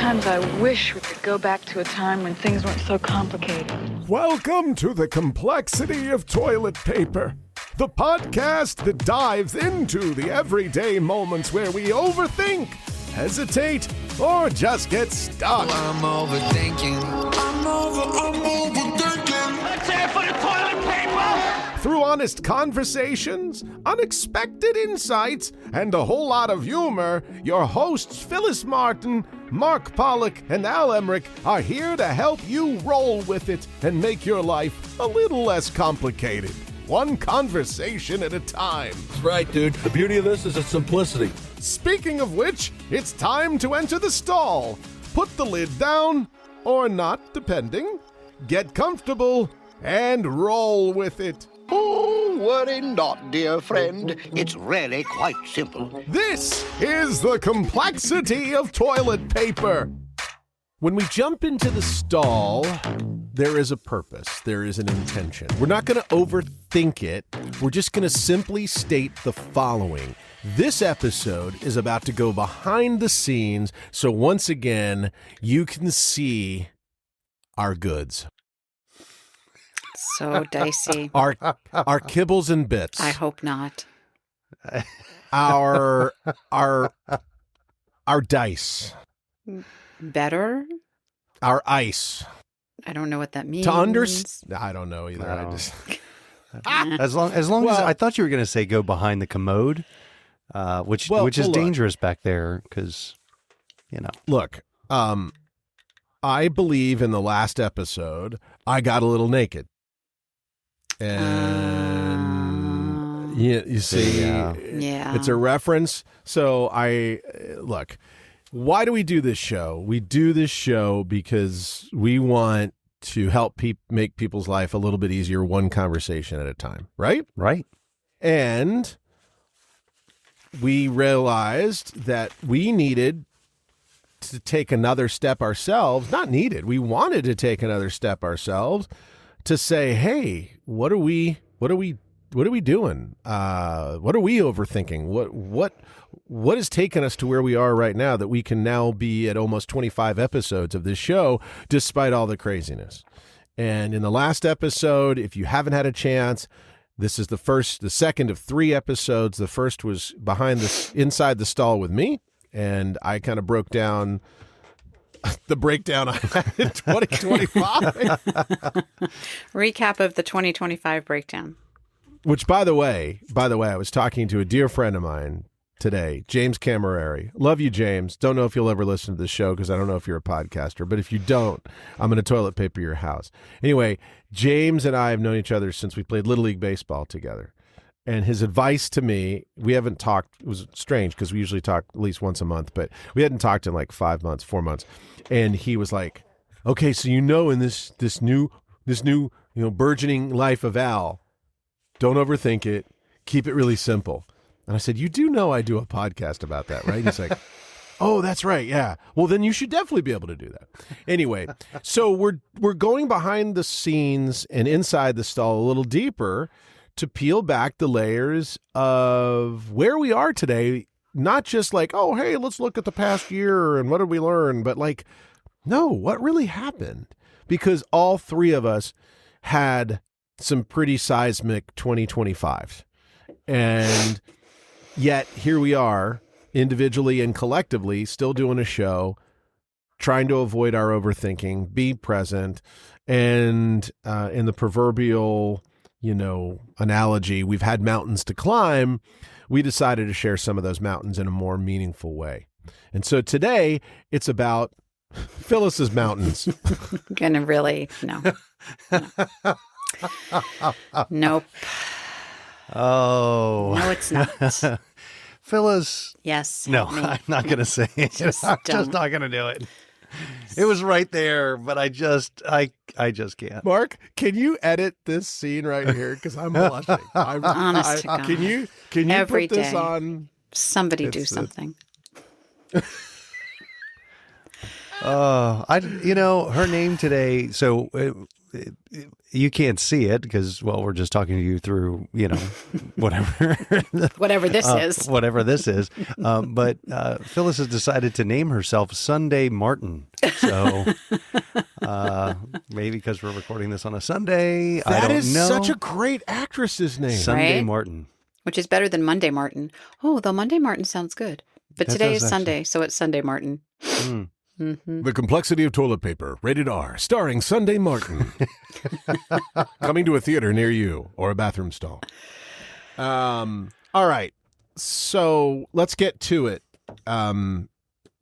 Sometimes I wish we could go back to a time when things weren't so complicated. Welcome to the complexity of toilet paper, the podcast that dives into the everyday moments where we overthink, hesitate, or just get stuck. I'm overthinking. I'm overthinking. Let's hear it for the toilet paper! Through honest conversations, unexpected insights, and a whole lot of humor, your hosts Phyllis Martin, Mark Pollock, and Al Emmerich are here to help you roll with it and make your life a little less complicated. One conversation at a time. That's right, dude. The beauty of this is its simplicity. Speaking of which, it's time to enter the stall. Put the lid down, or not, depending. Get comfortable, and roll with it. Oh, worry not, dear friend. It's really quite simple. This is the complexity of toilet paper. When we jump into the stall, there is a purpose. There is an intention. We're not going to overthink it. We're just going to simply state the following. This episode is about to go behind the scenes, so once again, you can see our goods. So dicey. Our kibbles and bits. I hope not. Our dice. Better? Our ice. I don't know what that means. To understand, I don't know either. No. I just As long as I thought you were going to say go behind the commode, which is dangerous back there because, Look, I believe in the last episode I got a little naked, and you see, Yeah. it's a reference. So look. Why do we do this show? We do this show because we want to help make people's life a little bit easier, one conversation at a time, right? Right. And we realized that we needed to take another step ourselves. Not needed. We wanted to take another step ourselves to say, hey, what are we doing? What are we overthinking? What has taken us to where we are right now that we can now be at almost 25 episodes of this show, despite all the craziness? And in the last episode, if you haven't had a chance, this is the second of 3 episodes. The first was inside the stall with me, and I kind of broke down the breakdown I had in 2025. Recap of the 2025 breakdown. Which, by the way, I was talking to a dear friend of mine today, James Camerari. Love you, James. Don't know if you'll ever listen to this show because I don't know if you're a podcaster, but if you don't, I'm going to toilet paper your house. Anyway, James and I have known each other since we played Little League Baseball together. And his advice to me, we haven't talked, it was strange because we usually talk at least once a month, but we hadn't talked in like 4 months. And he was like, okay, so in this new burgeoning life of Al, don't overthink it. Keep it really simple. And I said, you do know I do a podcast about that, right? He's like, oh, that's right. Yeah. Well, then you should definitely be able to do that. Anyway, so we're going behind the scenes and inside the stall a little deeper to peel back the layers of where we are today. Not just like, oh, hey, let's look at the past year and what did we learn? But like, no, what really happened? Because all 3 of us had some pretty seismic 2025s. And yet here we are, individually and collectively, still doing a show, trying to avoid our overthinking, be present. And in the proverbial, analogy, we've had mountains to climb. We decided to share some of those mountains in a more meaningful way. And so today it's about Phyllis's mountains. Gonna really, no. Nope. Oh. No, it's not. Phyllis. Yes. No, me. I'm not going to say it. I'm just not going to do it. It was right there, but I just can't. Mark, can you edit this scene right here? Because I'm blushing. Honest to God. Can you Every put this day. on? Somebody do something. Her name today. So you can't see it because, well, we're just talking to you through, whatever. Whatever this is. Whatever this is. But Phyllis has decided to name herself Sunday Martin. So maybe because we're recording this on a Sunday. I don't know. That is such a great actress's name. Sunday Right? Martin. Which is better than Monday Martin. Oh, though Monday Martin sounds good. But That today does is Sunday, so it's Sunday Martin. Mm. The Complexity of Toilet Paper, rated R, starring Sunday Martin. Coming to a theater near you or a bathroom stall. All right. So let's get to it.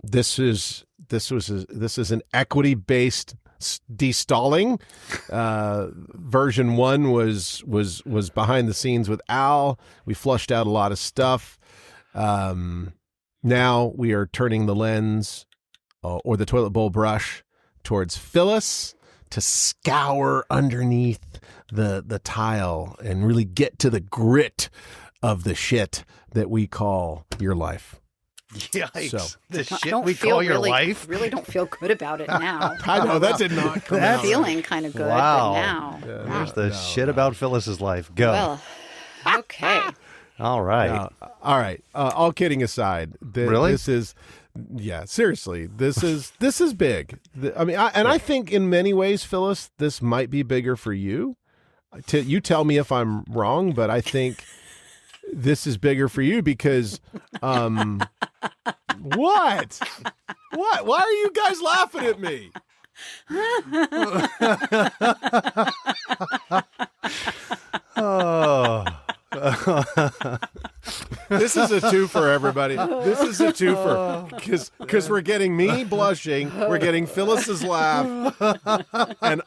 This is an equity-based destalling. Version 1 was behind the scenes with Al. We flushed out a lot of stuff. Now we are turning the lens or the toilet bowl brush towards Phyllis to scour underneath the tile and really get to the grit of the shit that we call your life. Yikes. So, the shit Don't we feel call your really, life? Really don't feel good about it now. I know that did not come I'm out. feeling kind of good, Wow. but now. There's the shit about Phyllis's life. Go. Well, okay. All right. All right. All kidding aside, Really? this is, yeah, seriously, this is big. I think in many ways, Phyllis, this might be bigger for you. You tell me if I'm wrong, but I think this is bigger for you because, what? What? Why are you guys laughing at me? Oh. This is a two for everybody. This is a two for because we're getting me blushing, we're getting Phyllis's laugh, and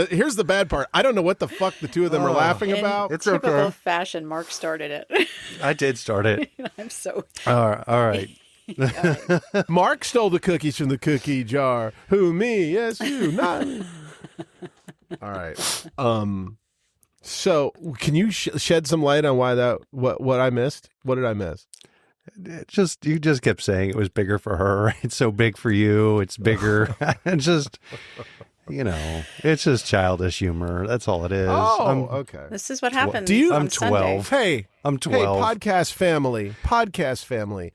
here's the bad part. I don't know what the fuck the two of them are laughing about. It's Typical okay. fashion. Mark started it. I did start it. I'm so. All right. Mark stole the cookies from the cookie jar. Who, me? Yes, you, not me. All right. So can you shed some light on why what I missed? What did I miss? You just kept saying it was bigger for her. It's so big for you. It's bigger. It's just, it's just childish humor. That's all it is. Oh, okay. This is what happens. I'm on 12. Sunday. Hey, I'm 12. Hey, podcast family.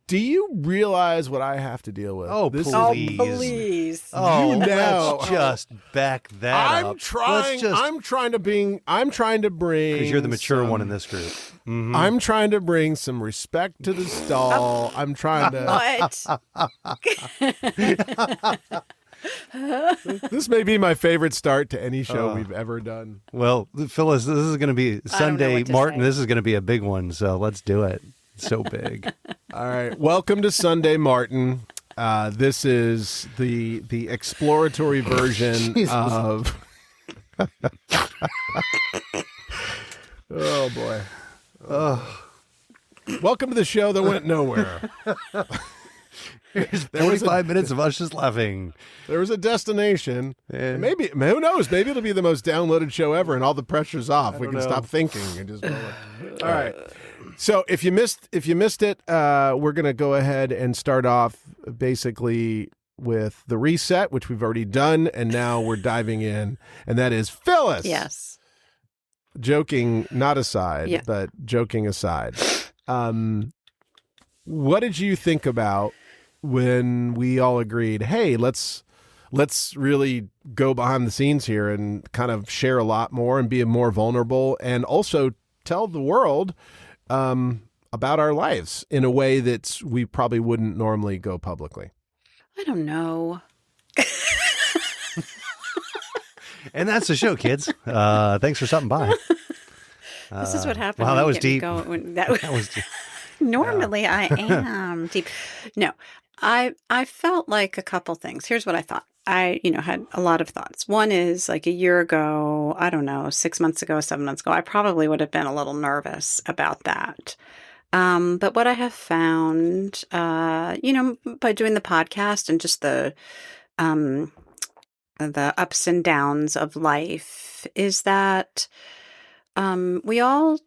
Do you realize what I have to deal with? Oh, This is- please. Oh, please. Oh, You know. let's just back that up. I'm trying to bring because you're the mature one in this group. Mhm. I'm trying to bring some respect to the stall. I'm trying to. What? This may be my favorite start to any show Oh. we've ever done. Well, Phyllis, this is going to be Sunday what to Martin. say. This is going to be a big one. So let's do it. It's so big. All right, welcome to Sunday Martin. This is the exploratory version of. Oh boy. Welcome to the show that went nowhere. There's 45 minutes of us just laughing. There was a destination. Yeah. Maybe, who knows? Maybe it'll be the most downloaded show ever, and all the pressure's off. We can know. stop thinking and just roll it. All right. So if you missed it, we're gonna go ahead and start off basically with the reset, which we've already done, and now we're diving in, and that is Phyllis. Yes. Joking not aside, Yeah. but joking aside. What did you think about when we all agreed, hey, let's really go behind the scenes here and kind of share a lot more and be more vulnerable and also tell the world about our lives in a way that we probably wouldn't normally go publicly? I don't know. And that's the show, kids. Thanks for stopping by. This is what happens. wow, when that you was get me deep. going. That was Normally I am deep. No, I felt like a couple things. Here's what I thought. I, had a lot of thoughts. One is like a year ago, I don't know, 6 months ago, 7 months ago, I probably would have been a little nervous about that. But what I have found, by doing the podcast and just the ups and downs of life is that we all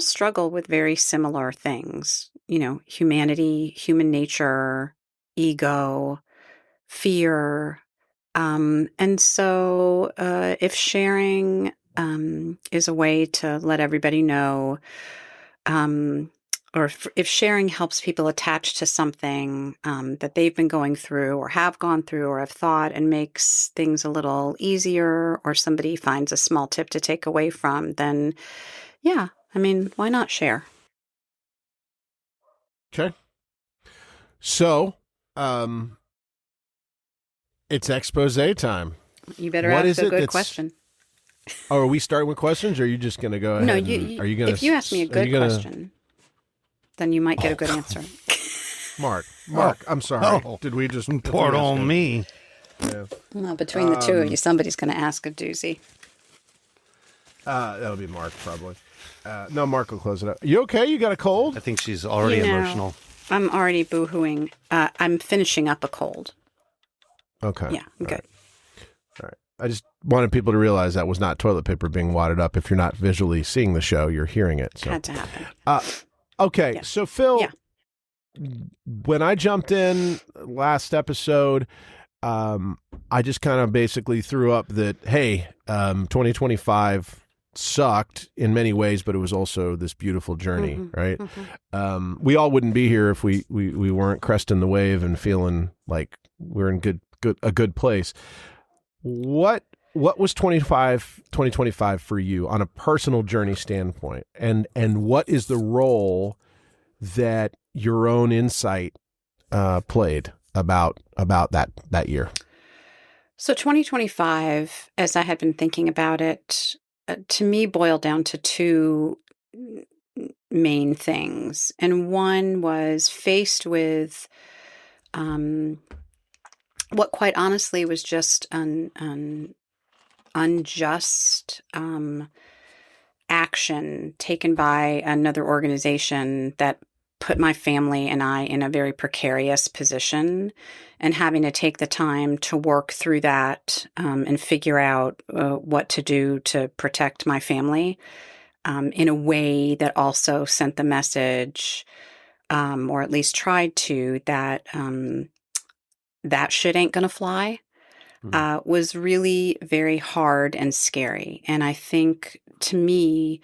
struggle with very similar things, humanity, human nature, ego, fear, And so if sharing is a way to let everybody know, or if sharing helps people attach to something that they've been going through or have gone through or have thought and makes things a little easier, or somebody finds a small tip to take away from, then yeah, I mean, why not share? Okay. So, it's expose time. You better What is ask a it good that's- question. Oh, are we starting with questions, or are you just going to go ahead? No, are you going if you ask me a good question, then you might get a good answer. Mark, I'm sorry. Did we just Pour it on me. Yeah. Well, between the two of you, somebody's going to ask a doozy. That'll be Mark, probably. No, Mark will close it up. You okay? You got a cold? I think she's already You know, emotional. I'm already boo-hooing. I'm finishing up a cold. Okay. Yeah, I'm good. All right. I just wanted people to realize that was not toilet paper being wadded up. If you're not visually seeing the show, you're hearing it. So. Had to happen. Okay. Yeah. So, Phil, Yeah. when I jumped in last episode, I just kind of basically threw up that, hey, 2025 sucked in many ways, but it was also this beautiful journey, right? We all wouldn't be here if we weren't cresting the wave and feeling like we're in a good place. What was 2025 for you on a personal journey standpoint, and what is the role that your own insight played about that year? So 2025, as I had been thinking about it, to me boiled down to two main things. And one was faced with what quite honestly was just an unjust action taken by another organization that put my family and I in a very precarious position, and having to take the time to work through that and figure out what to do to protect my family in a way that also sent the message, or at least tried to, that that shit ain't gonna fly, was really very hard and scary. And I think, to me,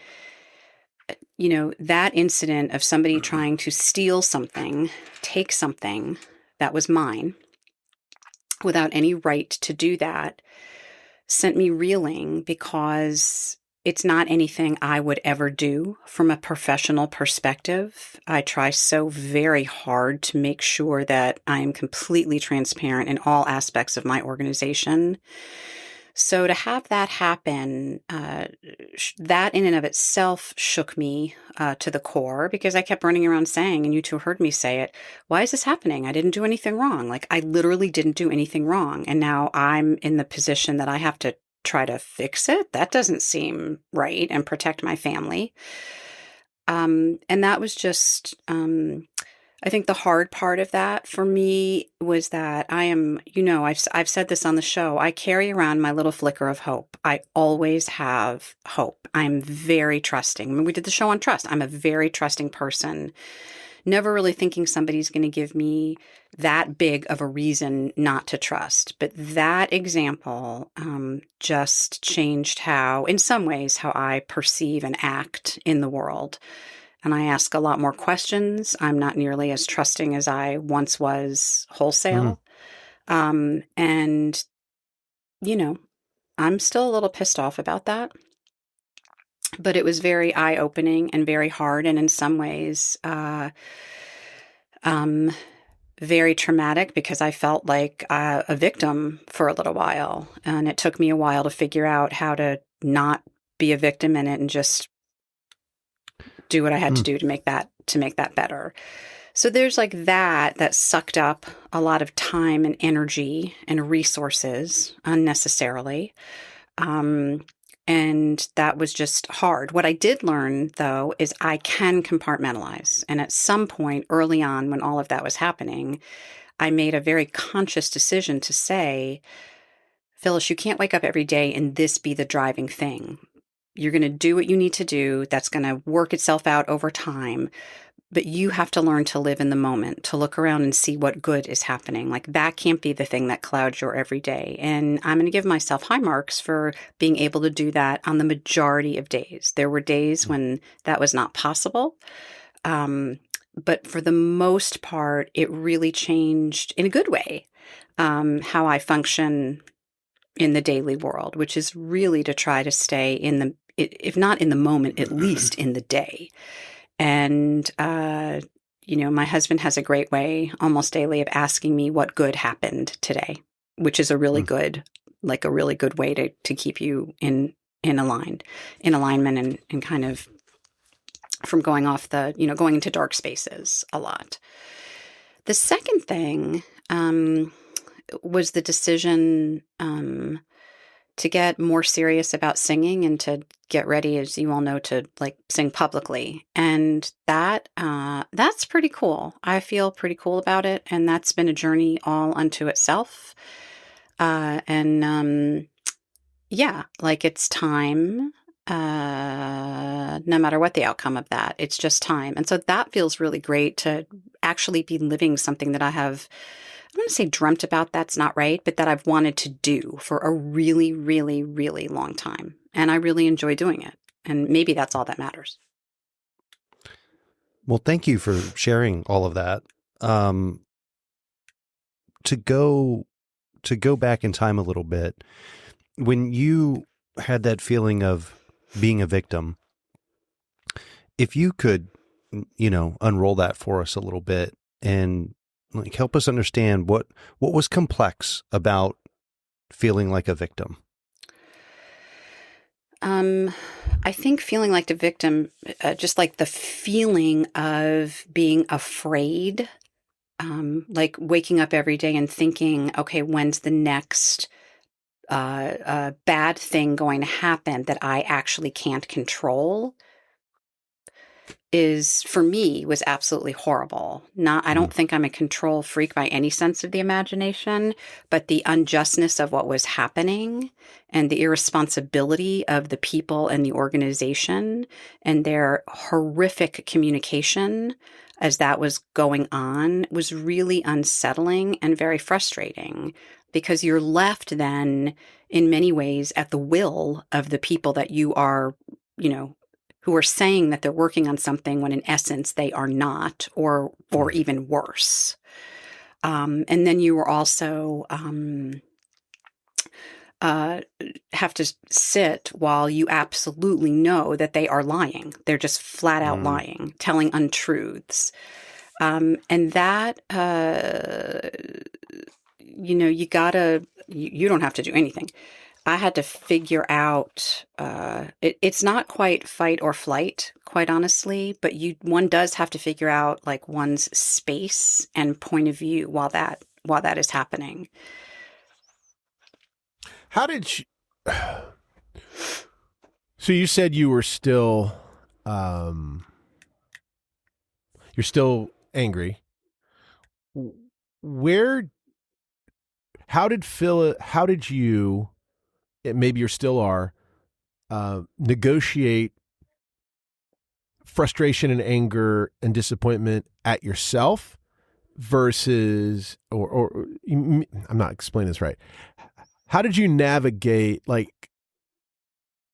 you know, that incident of somebody trying to steal something, take something that was mine without any right to do that, sent me reeling, because it's not anything I would ever do from a professional perspective. I try so very hard to make sure that I am completely transparent in all aspects of my organization. So to have that happen, that in and of itself shook me to the core, because I kept running around saying, and you two heard me say it, why is this happening? I didn't do anything wrong. Like, I literally didn't do anything wrong. And now I'm in the position that I have to try to fix it. That doesn't seem right, and protect my family. And that was just, I think the hard part of that for me was that I am, you know, I've said this on the show, I carry around my little flicker of hope. I always have hope. I'm very trusting. I mean, we did the show on trust. I'm a very trusting person, never really thinking somebody's going to give me that big of a reason not to trust. But that example just changed how, in some ways, how I perceive and act in the world. And I ask a lot more questions. I'm not nearly as trusting as I once was wholesale. And, you know, I'm still a little pissed off about that. But it was very eye-opening and very hard, and in some ways, very traumatic, because I felt like a victim for a little while. And it took me a while to figure out how to not be a victim in it and just do what I had to do to make that better. So there's like that sucked up a lot of time and energy and resources unnecessarily. And that was just hard. What I did learn, though, is I can compartmentalize. And at some point early on, when all of that was happening, I made a very conscious decision to say, Phyllis, you can't wake up every day and this be the driving thing. You're going to do what you need to do. That's going to work itself out over time. But you have to learn to live in the moment, to look around and see what good is happening. Like that can't be the thing that clouds your everyday. And I'm going to give myself high marks for being able to do that on the majority of days. There were days when that was not possible. But for the most part, it really changed in a good way how I function in the daily world, which is really to try to stay in the, if not in the moment, at least in the day. And, my husband has a great way almost daily of asking me what good happened today, which is a really good, like a really good way to keep you in alignment and kind of from going off going into dark spaces a lot. The second thing, was the decision, to get more serious about singing and to get ready, as you all know, to like sing publicly. And that's pretty cool. I feel pretty cool about it. And that's been a journey all unto itself. Like it's time, no matter what the outcome of that, it's just time. And so that feels really great to actually be living something that I'm going to say dreamt about, that's not right, but that I've wanted to do for a really, really, really long time. And I really enjoy doing it. And maybe that's all that matters. Well, thank you for sharing all of that. To go back in time a little bit, when you had that feeling of being a victim, if you could, unroll that for us a little bit and like help us understand what was complex about feeling like a victim. I think feeling like a victim, just like the feeling of being afraid, like waking up every day and thinking, okay, when's the next bad thing going to happen that I actually can't control, for me was absolutely horrible. I don't think I'm a control freak by any sense of the imagination, but the unjustness of what was happening and the irresponsibility of the people and the organization and their horrific communication as that was going on was really unsettling and very frustrating, because you're left then in many ways at the will of the people that you are, who are saying that they're working on something when in essence they are not, or even worse. And then you are also have to sit while you absolutely know that they are lying. They're just flat out lying, telling untruths. And that, you don't have to do anything. I had to figure out, it's not quite fight or flight, quite honestly, but one does have to figure out like one's space and point of view while that is happening. How did you, so you said you were still, you're still angry. How did you, maybe you still are, negotiate frustration and anger and disappointment at yourself versus, or I'm not explaining this right. How did you navigate like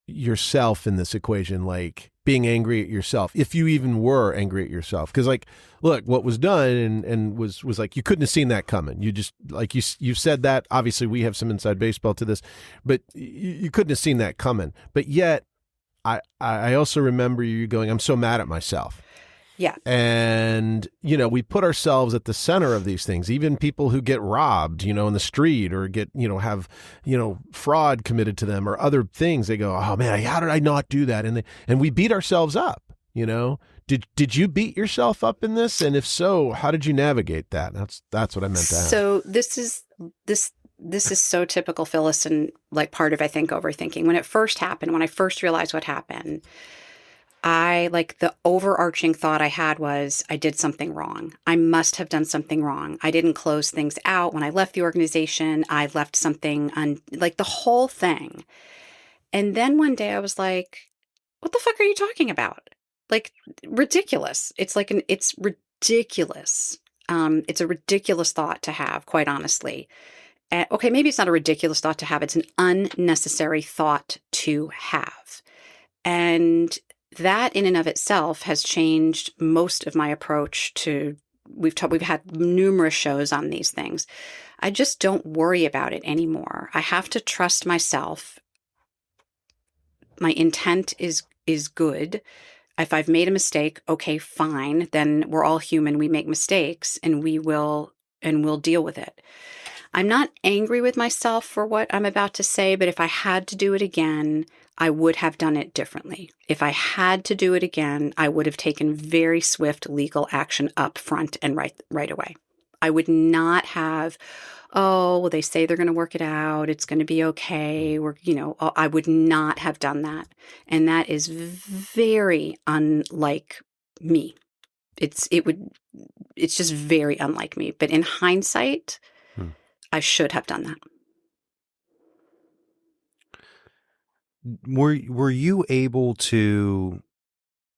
yourself in this equation, like being angry at yourself, if you even were angry at yourself? Because like, look, what was done and was like, you couldn't have seen that coming. You just, like you've said that, obviously we have some inside baseball to this, but you couldn't have seen that coming. But yet I also remember you going, I'm so mad at myself. Yeah. And, we put ourselves at the center of these things, even people who get robbed, in the street or get, have, fraud committed to them or other things. They go, oh man, how did I not do that? And we beat ourselves up, Did you beat yourself up in this? And if so, how did you navigate that? That's what I meant to ask. So this is so typical Phyllis, and like part of, I think, overthinking. When it first happened, when I first realized what happened, the overarching thought I had was, I did something wrong. I must have done something wrong. I didn't close things out. When I left the organization, I left something like the whole thing. And then one day I was like, what the fuck are you talking about? like ridiculous. It's ridiculous. It's a ridiculous thought to have, quite honestly. Okay, maybe it's not a ridiculous thought to have. It's an unnecessary thought to have. And that in and of itself has changed most of my approach to, we've had numerous shows on these things. I just don't worry about it anymore. I have to trust myself. My intent is good. If I've made a mistake, okay, fine. Then we're all human. We make mistakes, and we'll deal with it. I'm not angry with myself for what I'm about to say, but if I had to do it again, I would have done it differently. If I had to do it again, I would have taken very swift legal action up front and right away. I would not have, oh, well, they say they're going to work it out. It's going to be okay. I would not have done that. And that is very unlike me. It's just very unlike me. But in hindsight, I should have done that. Were you able to?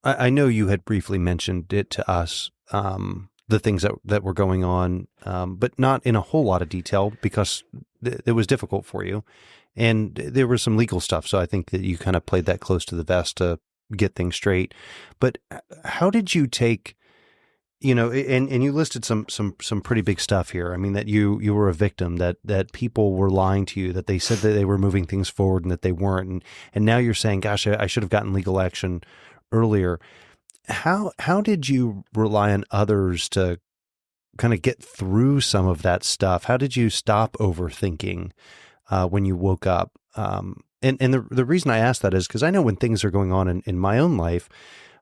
I know you had briefly mentioned it to us, the things that were going on, but not in a whole lot of detail because it was difficult for you, and there was some legal stuff. So I think that you kind of played that close to the vest to get things straight. But how did you take? And you listed some pretty big stuff here. I mean, that you were a victim, that people were lying to you, that they said that they were moving things forward and that they weren't. And now you're saying, gosh, I should have gotten legal action earlier. How did you rely on others to kind of get through some of that stuff? How did you stop overthinking when you woke up? And the reason I ask that is because I know when things are going on in my own life,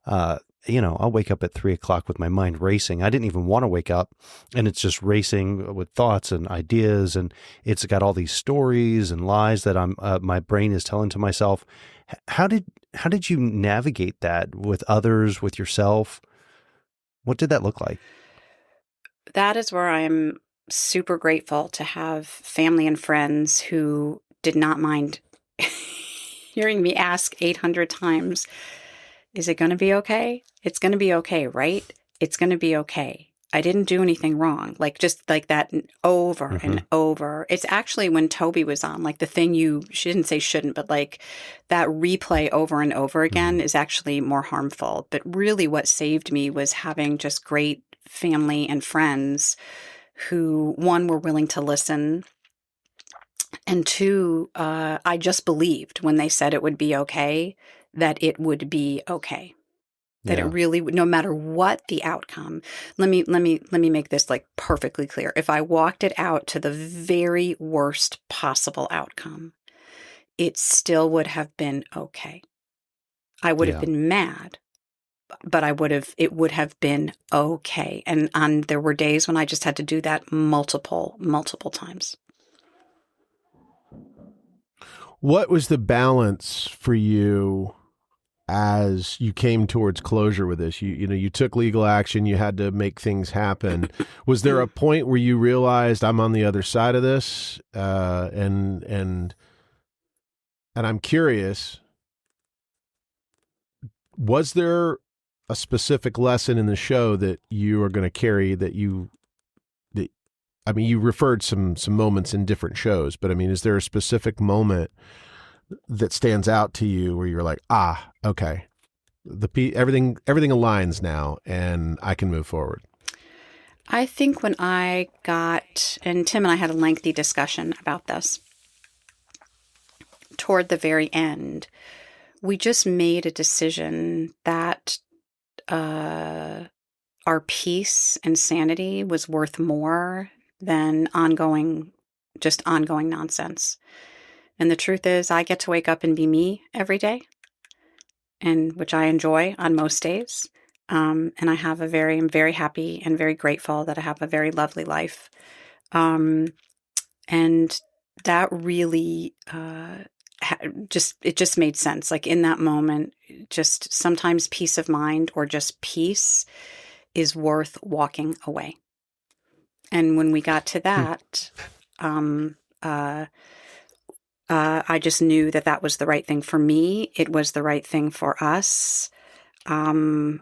I'll wake up at 3:00 with my mind racing. I didn't even want to wake up, and it's just racing with thoughts and ideas, and it's got all these stories and lies that my brain is telling to myself. How did you navigate that with others, with yourself? What did that look like? That is where I'm super grateful to have family and friends who did not mind hearing me ask 800 times, is it going to be okay? It's going to be okay, right? It's going to be okay. I didn't do anything wrong. Like just like that over and over. It's actually when Toby was on, like the thing she didn't say shouldn't, but like that replay over and over again is actually more harmful. But really what saved me was having just great family and friends who, one, were willing to listen. And two, I just believed when they said it would be okay, that it would be okay. That it really would, no matter what the outcome. Let me make this like perfectly clear. If I walked it out to the very worst possible outcome, it still would have been okay. I would have been mad, but it would have been okay. And there were days when I just had to do that multiple times. What was the balance for you as you came towards closure with this? You took legal action, you had to make things happen. Was there a point where you realized I'm on the other side of this? And I'm curious, was there a specific lesson in the show that you are going to carry you referred some moments in different shows, but I mean, is there a specific moment that stands out to you where you're like, okay, everything aligns now and I can move forward? I think when and Tim and I had a lengthy discussion about this, toward the very end, we just made a decision that our peace and sanity was worth more than ongoing nonsense. And the truth is, I get to wake up and be me every day, and which I enjoy on most days. And I'm very happy and very grateful that I have a very lovely life. And that really it just made sense. Like in that moment, just sometimes peace of mind or just peace is worth walking away. And when we got to that, I just knew that was the right thing for me. It was the right thing for us. I,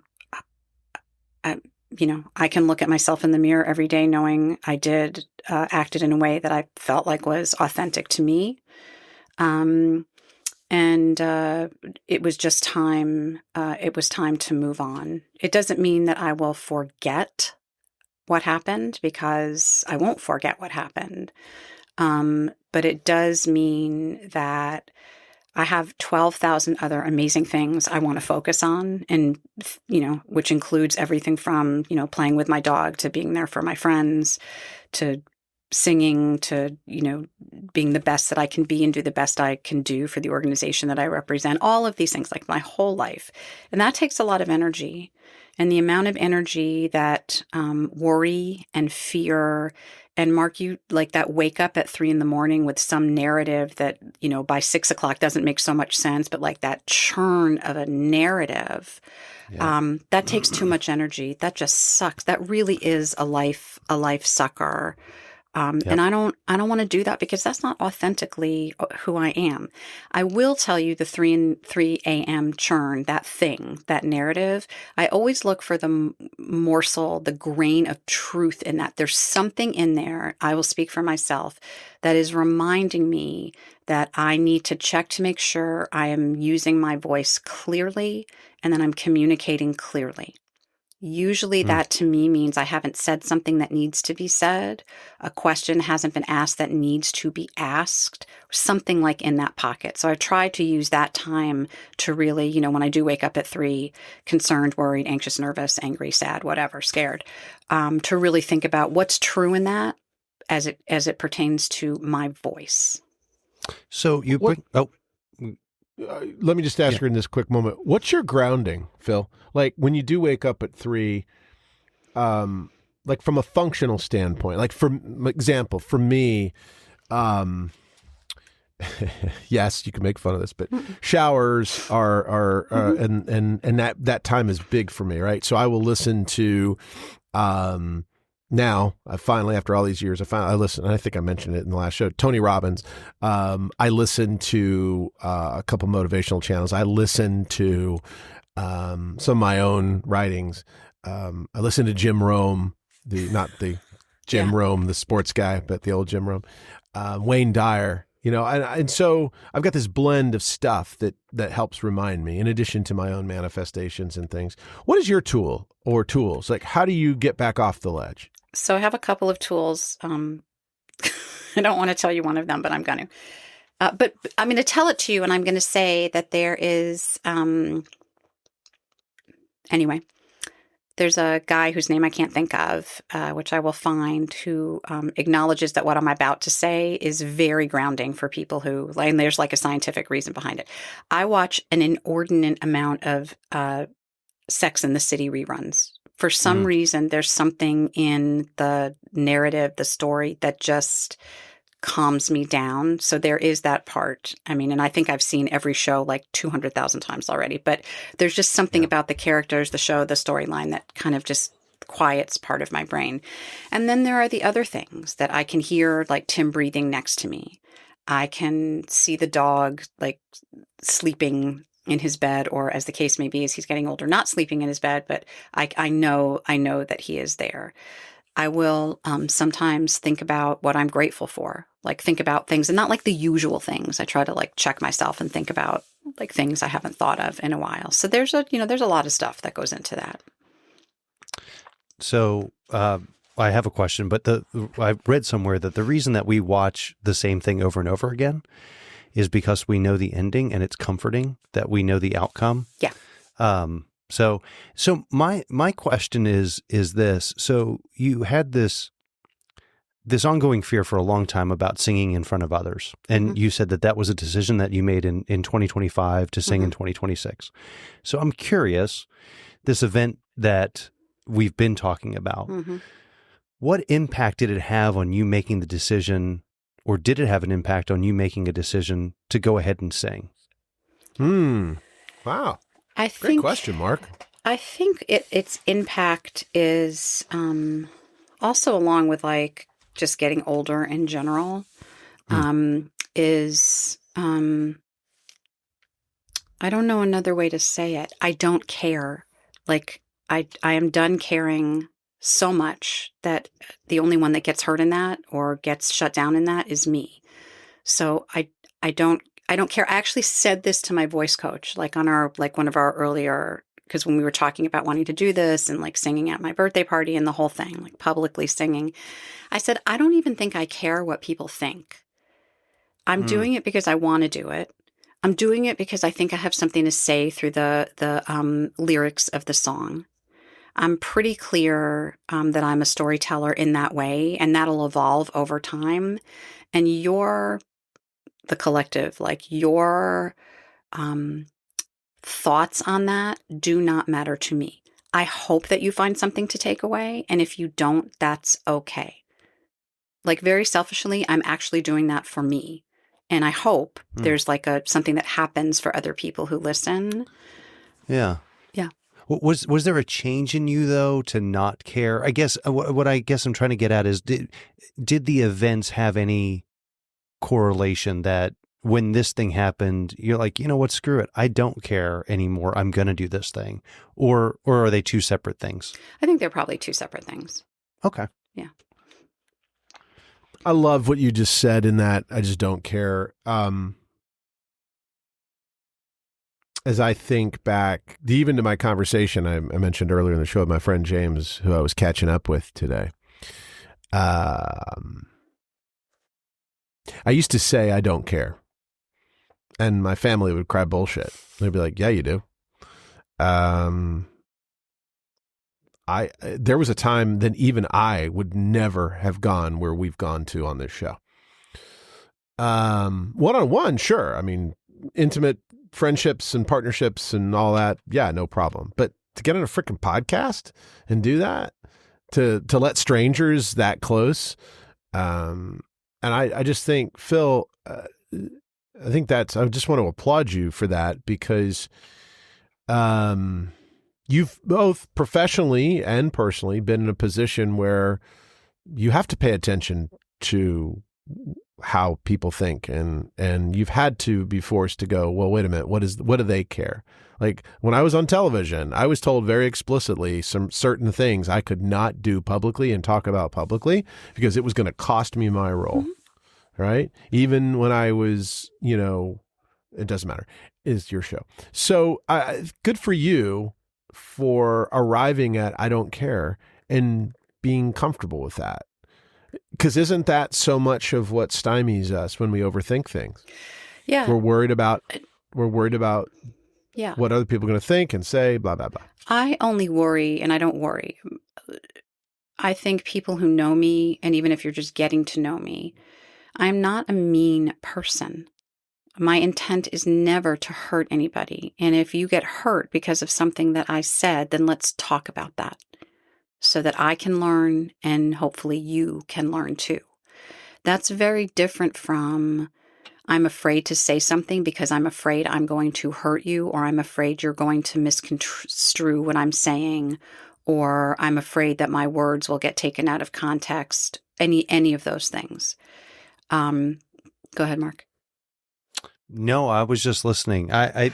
I can look at myself in the mirror every day knowing I acted in a way that I felt like was authentic to me. And it was just time. It was time to move on. It doesn't mean that I will forget what happened, because I won't forget what happened. But it does mean that I have 12,000 other amazing things I want to focus on, and, which includes everything from, playing with my dog, to being there for my friends, to singing, to, being the best that I can be and do the best I can do for the organization that I represent. All of these things, like my whole life. And that takes a lot of energy. And the amount of energy that worry and fear, and Mark, you like that wake up at 3 a.m. with some narrative that, by 6 o'clock doesn't make so much sense, but like that churn of a narrative, that takes too much energy. That just sucks. That really is a life sucker. And I don't want to do that, because that's not authentically who I am. I will tell you the 3 a.m. churn, that narrative. I always look for the morsel, the grain of truth in that. There's something in there, I will speak for myself, that is reminding me that I need to check to make sure I am using my voice clearly and that I'm communicating clearly. Usually that to me means I haven't said something that needs to be said. A question hasn't been asked that needs to be asked, something like in that pocket. So I try to use that time to really, when I do wake up at 3, concerned, worried, anxious, nervous, angry, sad, whatever, scared, to really think about what's true in that as it pertains to my voice. So you bring, let me just ask her in this quick moment. What's your grounding, Phil? Like when you do wake up at 3, like from a functional standpoint, like for example, for me, yes, you can make fun of this, but showers are and that time is big for me, right? So I will listen to, now, I finally, after all these years, I listen, and I think I mentioned it in the last show, Tony Robbins. I listen to a couple motivational channels. I listen to some of my own writings. I listen to Jim Rome, not the Jim Rome, the sports guy, but the old Jim Rome. Wayne Dyer, and so I've got this blend of stuff that helps remind me, in addition to my own manifestations and things. What is your tool or tools? Like, how do you get back off the ledge? So I have a couple of tools. I don't want to tell you one of them, but I'm going to. But I'm going to tell it to you, and I'm going to say that there is, anyway, there's a guy whose name I can't think of, which I will find, who acknowledges that what I'm about to say is very grounding for people who, and there's like a scientific reason behind it. I watch an inordinate amount of Sex and the City reruns. For some reason, there's something in the narrative, the story, that just calms me down. So there is that part. I mean, and I think I've seen every show like 200,000 times already, but there's just something about the characters, the show, the storyline that kind of just quiets part of my brain. And then there are the other things that I can hear, like Tim breathing next to me. I can see the dog like sleeping in his bed, or as the case may be, as he's getting older, not sleeping in his bed, but I know that he is there. I will sometimes think about what I'm grateful for, like think about things, and not like the usual things. I try to like check myself and think about like things I haven't thought of in a while. So there's a lot of stuff that goes into that. So I have a question, but I read somewhere that the reason that we watch the same thing over and over again is because we know the ending, and it's comforting that we know the outcome. Yeah. So my question is this. So you had this ongoing fear for a long time about singing in front of others. And you said that was a decision that you made in 2025 to sing in 2026. So I'm curious, this event that we've been talking about, what impact did it have on you making the decision, or did it have an impact on you making a decision to go ahead and sing? Wow. Great question, Mark. I think its impact is also, along with like just getting older in general, is I don't know another way to say it. I don't care. Like I am done caring so much that the only one that gets hurt in that or gets shut down in that is me. So I don't care. I actually said this to my voice coach, like on our, like one of our earlier, because when we were talking about wanting to do this and like singing at my birthday party and the whole thing, like publicly singing, I said, I don't even think I care what people think. I'm doing it because I want to do it. I'm doing it because I think I have something to say through the lyrics of the song. I'm pretty clear that I'm a storyteller in that way, and that'll evolve over time. And the collective, like your thoughts on that do not matter to me. I hope that you find something to take away. And if you don't, that's okay. Like very selfishly, I'm actually doing that for me. And I hope there's like something that happens for other people who listen. Yeah. Yeah. Was there a change in you though to not care? I guess what I guess I'm trying to get at is did the events have any correlation that when this thing happened, you're like, you know what, screw it, I don't care anymore. I'm going to do this thing, or are they two separate things? I think they're probably two separate things. Okay. Yeah. I love what you just said in that I just don't care. As I think back, even to my conversation I mentioned earlier in the show with my friend James, who I was catching up with today. I used to say I don't care. And my family would cry bullshit. They'd be like, yeah, you do. There was a time that even I would never have gone where we've gone to on this show. One-on-one, sure. I mean, intimate friendships and partnerships and all that, yeah, no problem. But to get on a freaking podcast and do that, to let strangers that close, and I just think, Phil, I just want to applaud you for that, because you've both professionally and personally been in a position where you have to pay attention to how people think, and you've had to be forced to go, well, wait a minute, what do they care? Like when I was on television, I was told very explicitly some certain things I could not do publicly and talk about publicly because it was going to cost me my role. Mm-hmm. Right? Even when I was, it doesn't matter. It's your show. So good for you for arriving at I don't care and being comfortable with that. Because isn't that so much of what stymies us when we overthink things? Yeah. We're worried about yeah. what other people are going to think and say, blah, blah, blah. I only worry, and I don't worry. I think people who know me, and even if you're just getting to know me, I'm not a mean person. My intent is never to hurt anybody. And if you get hurt because of something that I said, then let's talk about that so that I can learn and hopefully you can learn too. That's very different from I'm afraid to say something because I'm afraid I'm going to hurt you, or I'm afraid you're going to misconstrue what I'm saying, or I'm afraid that my words will get taken out of context, any of those things. Go ahead, Mark. No, I was just listening. I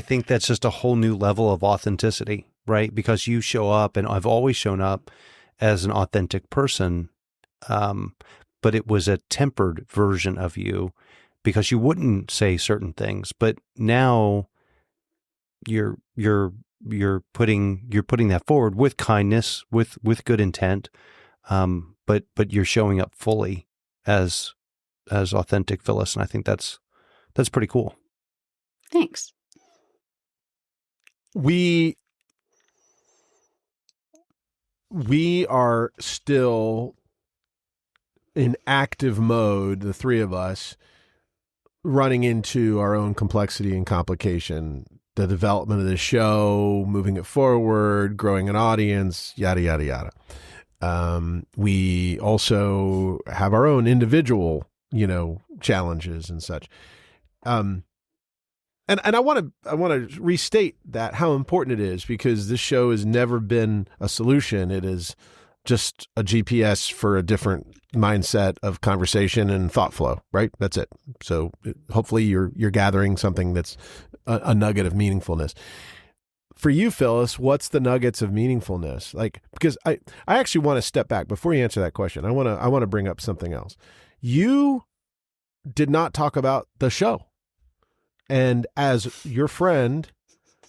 think that's just a whole new level of authenticity, right? Because you show up, and I've always shown up as an authentic person, but it was a tempered version of you because you wouldn't say certain things. But now you're putting that forward with kindness, with good intent, but you're showing up fully as authentic Phyllis, and I think that's pretty cool. Thanks. We are still in active mode, the three of us, running into our own complexity and complication, the development of the show, moving it forward, growing an audience, yada, yada, yada. We also have our own individual challenges and such. And I want to restate that how important it is, because this show has never been a solution. It is just a GPS for a different mindset of conversation and thought flow, right? That's it. So hopefully you're gathering something that's a nugget of meaningfulness. For you, Phyllis, what's the nuggets of meaningfulness? Like, because I actually want to step back before you answer that question. I want to bring up something else. You did not talk about the show. And as your friend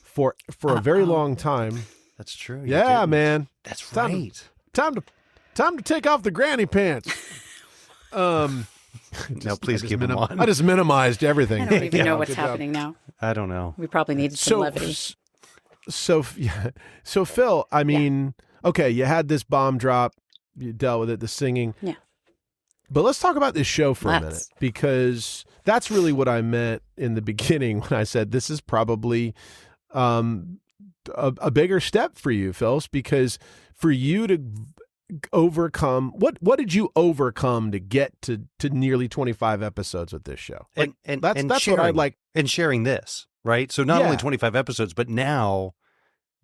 for a very long time. That's true. Yeah, man. That's right. right. Time to take off the granny pants. No, please keep them on. I just minimized everything. I don't even know what's happening now. I don't know. We probably needed some levity. So Phil, I mean, okay, you had this bomb drop, you dealt with it, the singing. Yeah. But let's talk about this show for a minute, because that's really what I meant in the beginning when I said this is probably a bigger step for you, Phyllis, because for you to overcome, what did you overcome to get to nearly 25 episodes with this show? Like, and that's sharing, what I'd like. And sharing this, right? So not only 25 episodes, but now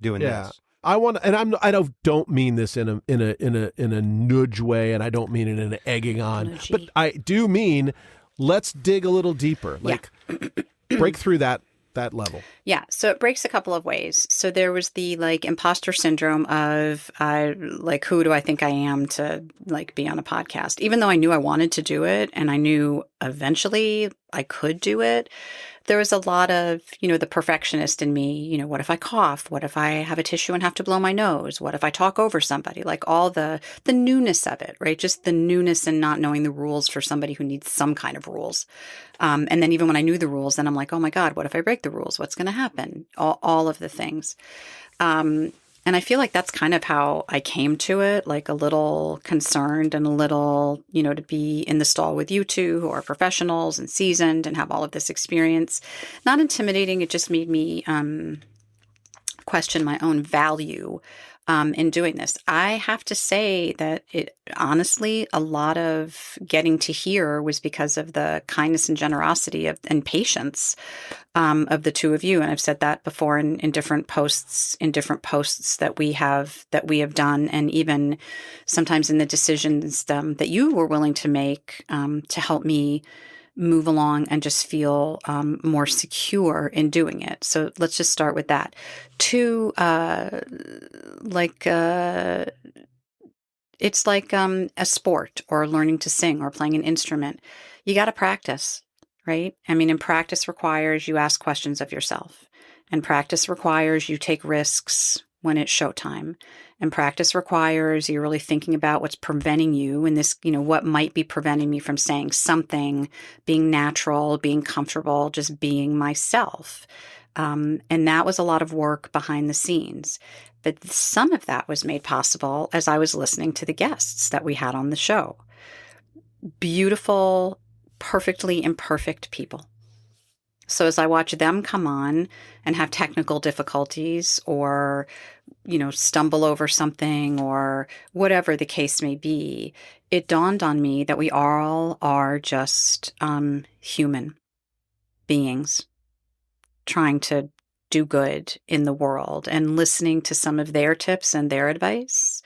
doing this. I want, and I don't mean this in a nudge way, and I don't mean it in an egging on, but I do mean let's dig a little deeper, like break through that level. Yeah, so it breaks a couple of ways. So there was the like imposter syndrome of like, who do I think I am to like be on a podcast? Even though I knew I wanted to do it and I knew eventually I could do it, there was a lot of, the perfectionist in me. What if I cough? What if I have a tissue and have to blow my nose? What if I talk over somebody? Like all the newness of it, right? Just the newness and not knowing the rules for somebody who needs some kind of rules. And then even when I knew the rules, then I'm like, oh my God, what if I break the rules? What's going to happen? All of the things. And I feel like that's kind of how I came to it, like a little concerned and a little, to be in the stall with you two who are professionals and seasoned and have all of this experience. Not intimidating. It just made me question my own value in doing this. I have to say that honestly, a lot of getting to here was because of the kindness and generosity and patience of the two of you. And I've said that before in different posts, that we have done, and even sometimes in the decisions that you were willing to make to help me move along and just feel more secure in doing it. So let's just start with that. Two, it's like a sport or learning to sing or playing an instrument. You got to practice, right? I mean, and practice requires you ask questions of yourself, and practice requires you take risks when it's showtime. And practice requires you're really thinking about what's preventing you in this, what might be preventing me from saying something, being natural, being comfortable, just being myself. And that was a lot of work behind the scenes. But some of that was made possible as I was listening to the guests that we had on the show. Beautiful, perfectly imperfect people. So as I watch them come on and have technical difficulties or, stumble over something or whatever the case may be, it dawned on me that we all are just human beings trying to do good in the world. And listening to some of their tips and their advice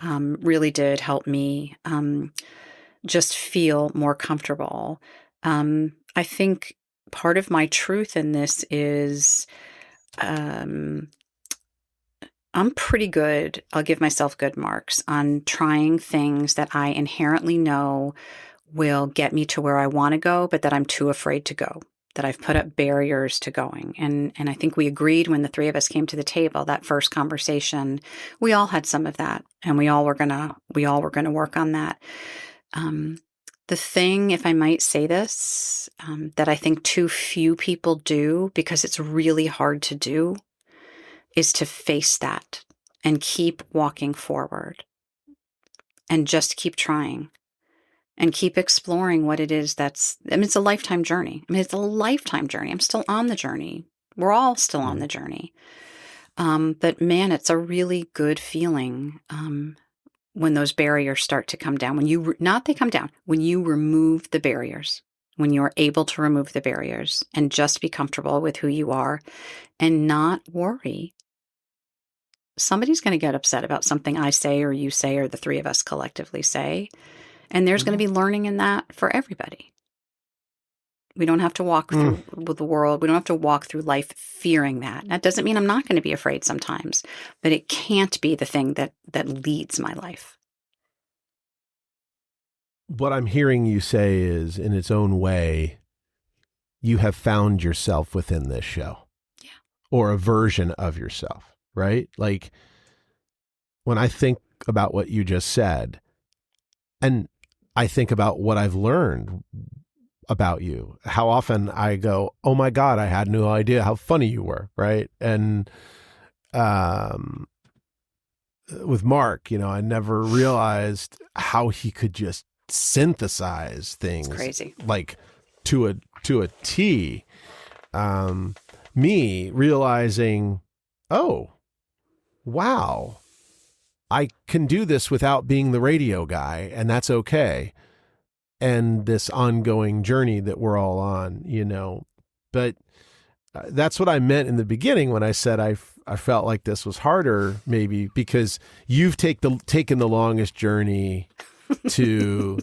really did help me just feel more comfortable. I think part of my truth in this is I'm pretty good. I'll give myself good marks on trying things that I inherently know will get me to where I want to go, but that I'm too afraid to go, that I've put up barriers to going. And I think we agreed when the three of us came to the table, that first conversation, we all had some of that, and we all were gonna work on that. The thing, if I might say this, that I think too few people do, because it's really hard to do, is to face that and keep walking forward and just keep trying and keep exploring what it is it's a lifetime journey. It's a lifetime journey. I'm still on the journey. We're all still on the journey. But man, it's a really good feeling when those barriers start to come down, when you remove the barriers, when you're able to remove the barriers and just be comfortable with who you are and not worry somebody's going to get upset about something I say or you say or the three of us collectively say. And there's going to be learning in that for everybody. We don't have to walk through the world. We don't have to walk through life fearing that. That doesn't mean I'm not going to be afraid sometimes, but it can't be the thing that leads my life. What I'm hearing you say is, in its own way, you have found yourself within this show. Yeah. Or a version of yourself, right? Like, when I think about what you just said, and I think about what I've learned about you, how often I go, oh my God, I had no idea how funny you were, right? And with Mark, I never realized how he could just synthesize things. It's crazy. Like to a T. Me realizing, oh, wow, I can do this without being the radio guy, and that's okay. And this ongoing journey that we're all on, but that's what I meant in the beginning when I said I felt like this was harder, maybe because you've taken the longest journey to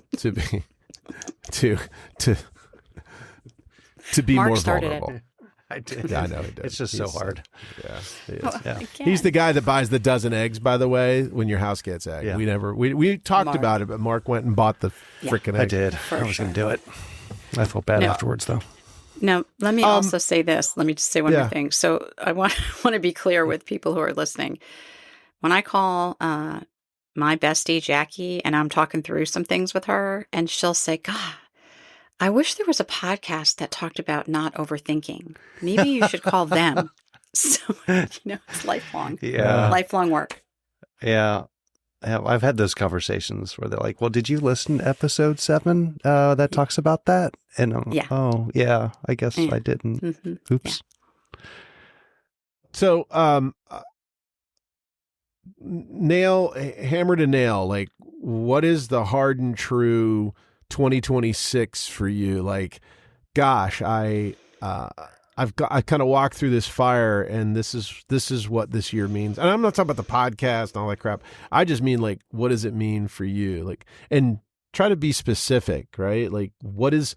be Mark more started vulnerable. it. I did. Yeah, I know he did. It's just so hard. Yeah, he is. Well, Yeah. again. He's the guy that buys the dozen eggs, by the way, when your house gets eggs. Yeah. We talked Mark. about it, but Mark went and bought the freaking egg. I did. For I was sure. going to do it. I felt bad No. afterwards, though. Now, let me also say this. Let me just say one Yeah. more thing. So I want to be clear with people who are listening. When I call my bestie, Jackie, and I'm talking through some things with her, and she'll say, God, I wish there was a podcast that talked about not overthinking. Maybe you should call them. So, it's lifelong. Yeah. Lifelong work. Yeah. I've had those conversations where they're like, well, did you listen to episode 7 that talks about that? And I'm, Yeah. oh, yeah, I guess Yeah. I didn't. Mm-hmm. Oops. So, hammer to nail, like, what is the hard and true 2026 for you? Like, gosh, I kind of walked through this fire, and this is what this year means. And I'm not talking about the podcast and all that crap. I just mean, like, what does it mean for you? Like, and try to be specific, right? Like, what is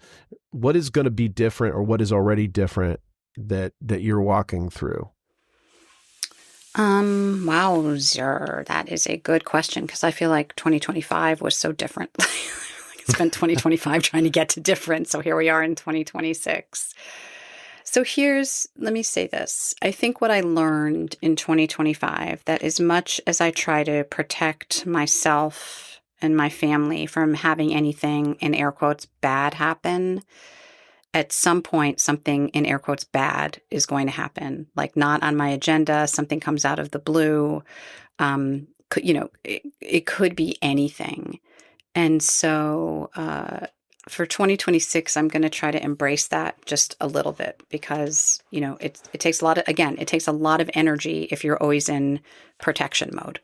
going to be different, or what is already different that you're walking through? Wowzer. That is a good question, because I feel like 2025 was so different. I spent 2025 trying to get to different. So here we are in 2026. So let me say this. I think what I learned in 2025, that as much as I try to protect myself and my family from having anything, in air quotes, bad happen, at some point, something in air quotes bad is going to happen. Like, not on my agenda, something comes out of the blue. It could be anything. And so for 2026, I'm going to try to embrace that just a little bit, because, it takes it takes a lot of energy if you're always in protection mode,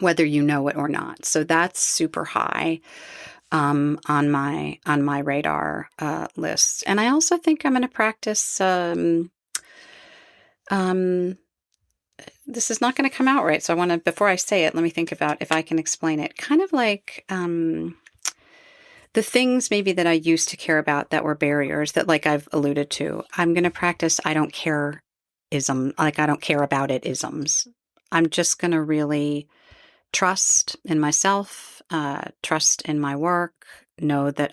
whether you know it or not. So that's super high on my radar list. And I also think I'm going to practice. This is not going to come out right. So I want to, before I say it, let me think about if I can explain it. Kind of like the things maybe that I used to care about that were barriers that, like I've alluded to, I'm going to practice I don't care ism, like I don't care about it isms. I'm just going to really trust in myself, trust in my work, know that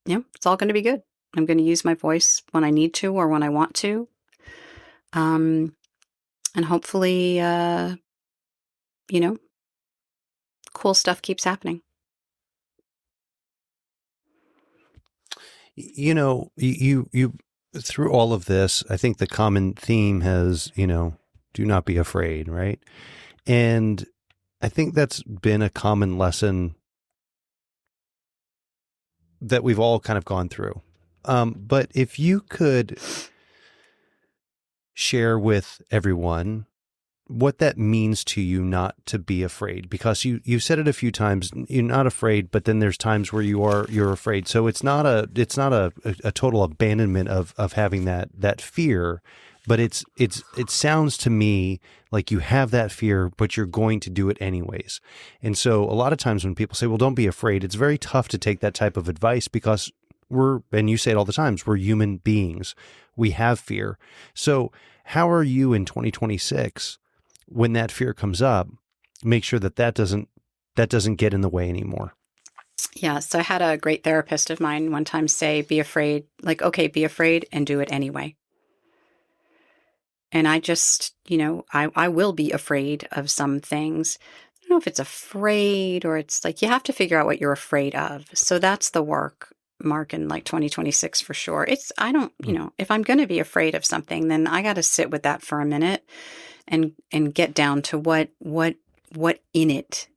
it's all going to be good. I'm going to use my voice when I need to or when I want to. And hopefully, cool stuff keeps happening. You through all of this, I think the common theme has, do not be afraid, right? And I think that's been a common lesson that we've all kind of gone through. But if you could share with everyone what that means to you not to be afraid, because you've said it a few times, you're not afraid, but then there's times where you're afraid. So it's not a total abandonment of having that fear, But it sounds to me like you have that fear, but you're going to do it anyways. And so a lot of times when people say, well, don't be afraid, it's very tough to take that type of advice because and you say it all the times, we're human beings. We have fear. So how are you in 2026 when that fear comes up, make sure that doesn't get in the way anymore? Yeah. So I had a great therapist of mine one time say, be afraid, like, okay, be afraid and do it anyway. And I just, I will be afraid of some things. I don't know if it's afraid or it's like you have to figure out what you're afraid of. So that's the work, Mark, in like 2026 for sure. If I'm going to be afraid of something, then I got to sit with that for a minute and get down to what in it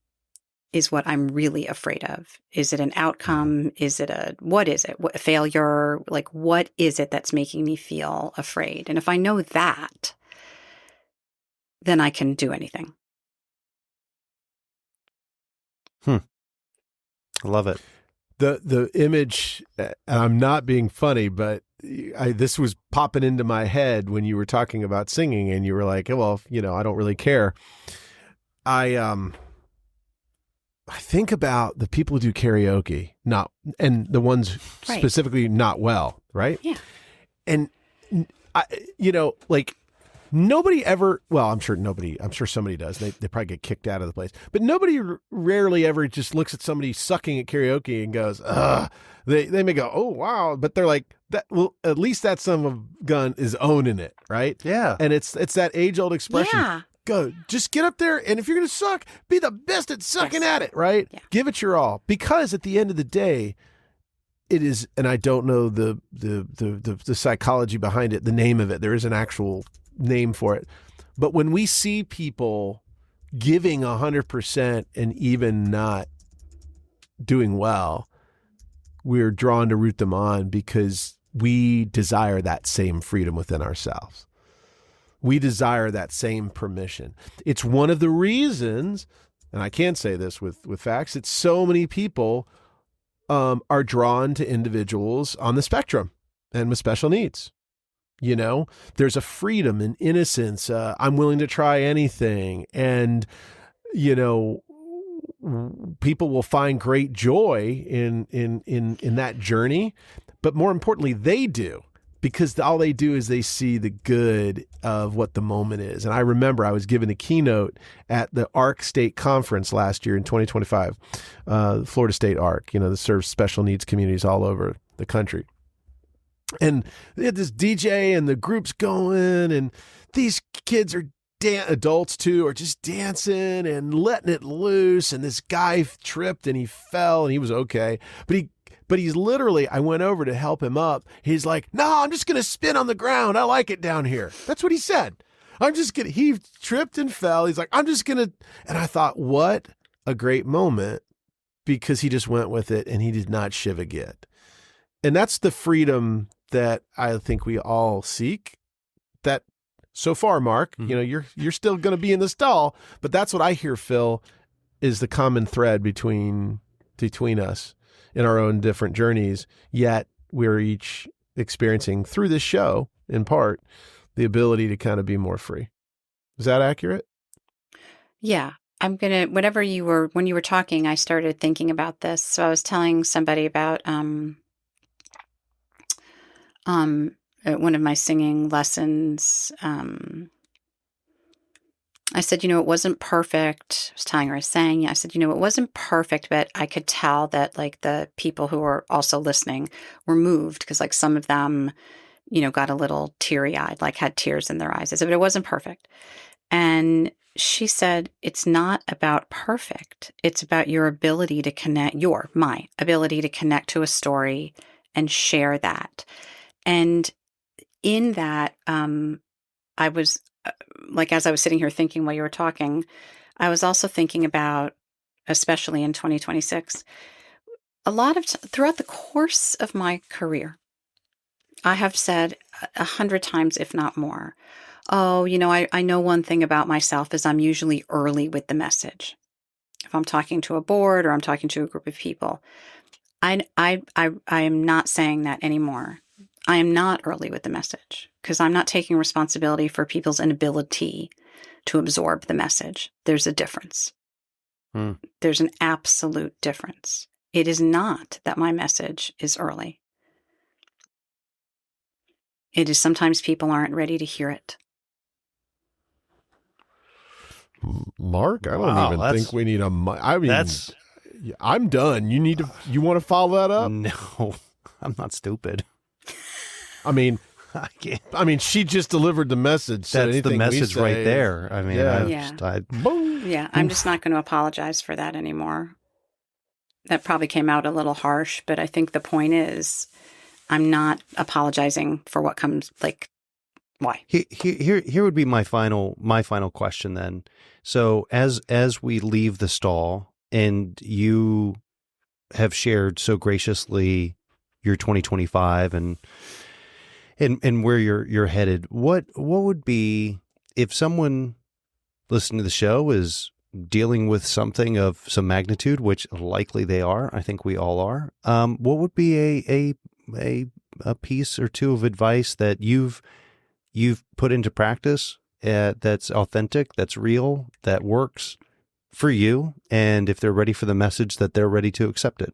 is what I'm really afraid of. Is it an outcome? Is it what is it? A failure? Like, what is it that's making me feel afraid? And if I know that, then I can do anything. I love it. The image, and I'm not being funny, but this was popping into my head when you were talking about singing and you were like, well, I don't really care. I think about the people who do karaoke, and the ones specifically not well, right? Yeah. And nobody ever, well, I'm sure somebody does. They probably get kicked out of the place, but nobody rarely ever just looks at somebody sucking at karaoke and goes, ugh. They may go, oh, wow. But they're like, that. Well, at least that son of a gun is owning it, right? Yeah. And it's that age old expression. Yeah. Go, just get up there, and if you're going to suck, be the best at sucking at it, right? Yeah. Give it your all, because at the end of the day, it is, and I don't know the psychology behind it, the name of it. There is an actual name for it, but when we see people giving 100% and even not doing well, we're drawn to root them on because we desire that same freedom within ourselves. We desire that same permission. It's one of the reasons, and I can't say this with facts, it's so many people are drawn to individuals on the spectrum and with special needs. There's a freedom and innocence. I'm willing to try anything. And, people will find great joy in that journey. But more importantly, they do. Because all they do is they see the good of what the moment is. And I remember I was given a keynote at the ARC State Conference last year in 2025, Florida State ARC, that serves special needs communities all over the country. And they had this DJ and the group's going, and these kids are adults too, are just dancing and letting it loose. And this guy tripped and he fell and he was okay. But he's literally, I went over to help him up. He's like, no, I'm just going to spin on the ground. I like it down here. That's what he said. He tripped and fell. He's like, I'm just going to, and I thought, what a great moment, because he just went with it and he did not shiv a git. And that's the freedom that I think we all seek. That so far, Mark, you're still going to be in the stall, but that's what I hear, Phil, is the common thread between us in our own different journeys, yet we're each experiencing through this show, in part, the ability to kind of be more free. Is that accurate? Yeah. When you were talking, I started thinking about this. So I was telling somebody about one of my singing lessons. I said, it wasn't perfect. I was telling her I sang. I said, it wasn't perfect, but I could tell that like the people who were also listening were moved because like some of them, got a little teary-eyed, like had tears in their eyes. I said, but it wasn't perfect. And she said, it's not about perfect. It's about your ability to connect, my ability to connect to a story and share that. And in that, I was like, as I was sitting here thinking while you were talking, I was also thinking about, especially in 2026, a lot of throughout the course of my career, I have said 100 times, if not more, I know one thing about myself is I'm usually early with the message. If I'm talking to a board or I'm talking to a group of people, I am not saying that anymore. I am not early with the message because I'm not taking responsibility for people's inability to absorb the message. There's a difference. There's an absolute difference. It is not that my message is early. It is sometimes people aren't ready to hear it. Mark, I don't even think we need I mean, I'm done. You want to follow that up? No, I'm not stupid. I mean, I can't. I mean, she just delivered the message. So That's the message right there. I mean, I'm just not going to apologize for that anymore. That probably came out a little harsh, but I think the point is I'm not apologizing for what comes, like, why? Here would be my final question then. So as we leave the stall and you have shared so graciously your 2025 and where you're headed, what would be, if someone listening to the show is dealing with something of some magnitude, which likely they are, I think we all are, what would be a piece or two of advice that you've put into practice that's authentic, that's real, that works for you, and if they're ready for the message, that they're ready to accept it?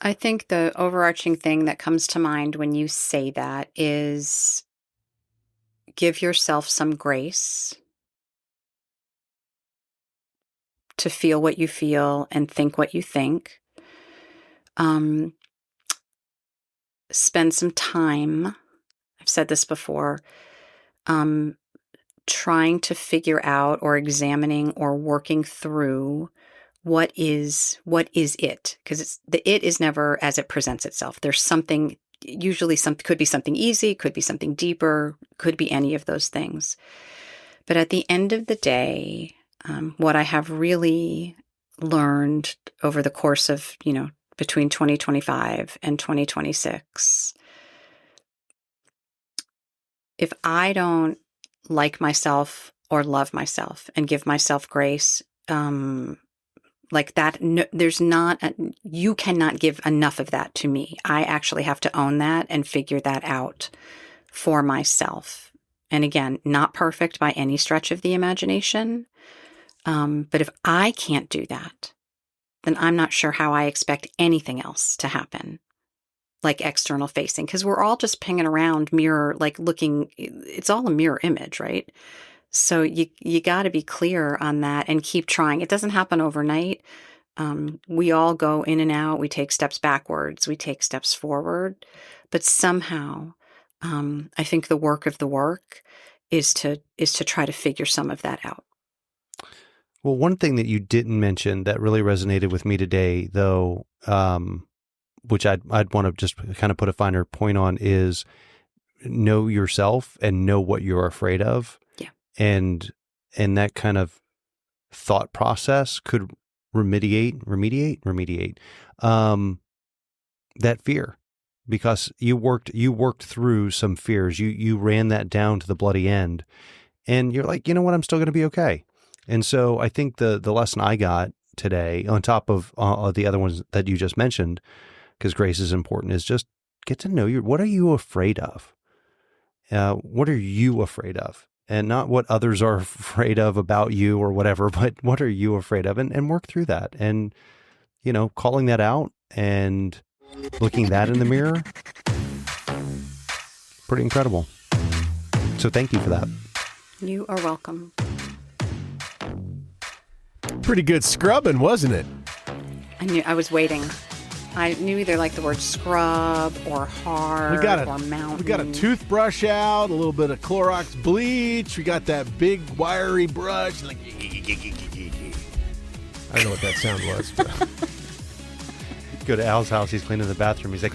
I think the overarching thing that comes to mind when you say that is give yourself some grace to feel what you feel and think what you think. Spend some time, I've said this before, trying to figure out or examining or working through what is it? Because it is never as it presents itself. There's something, usually could be something easy, could be something deeper, could be any of those things. But at the end of the day, what I have really learned over the course of, between 2025 and 2026, if I don't like myself or love myself and give myself grace, like that, no, you cannot give enough of that to me. I actually have to own that and figure that out for myself. And again, not perfect by any stretch of the imagination. But if I can't do that, then I'm not sure how I expect anything else to happen, like external facing, because we're all just pinging around mirror, like looking, it's all a mirror image, right? So you got to be clear on that and keep trying. It doesn't happen overnight. We all go in and out. We take steps backwards. We take steps forward. But somehow, I think the work of the work is to try to figure some of that out. Well, one thing that you didn't mention that really resonated with me today, though, which I'd want to just kind of put a finer point on, is know yourself and know what you're afraid of. Yeah. And that kind of thought process could remediate that fear, because you worked through some fears. You ran that down to the bloody end, and you're like, you know what, I'm still going to be okay. And so I think the lesson I got today, on top of the other ones that you just mentioned, because grace is important, is just get to know what are you afraid of? What are you afraid of? And not what others are afraid of about you or whatever, but what are you afraid of? And work through that. And, calling that out and looking that in the mirror, pretty incredible. So thank you for that. You are welcome. Pretty good scrubbing, wasn't it? I was waiting. I knew either like the word scrub or hard or mountain. We got a toothbrush out, a little bit of Clorox bleach. We got that big wiry brush. Like, I don't know what that sound was. But. Go to Al's house. He's cleaning the bathroom. He's like,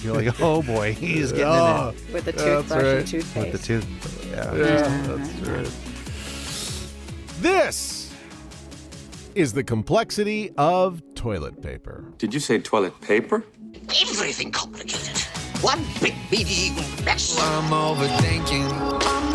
you're like, oh boy, he's getting in it. With the toothbrush and toothpaste. With the tooth. Yeah, that's right. This is the complexity of toilet paper. Did you say toilet paper? Everything complicated. One big medieval mess. I'm overthinking.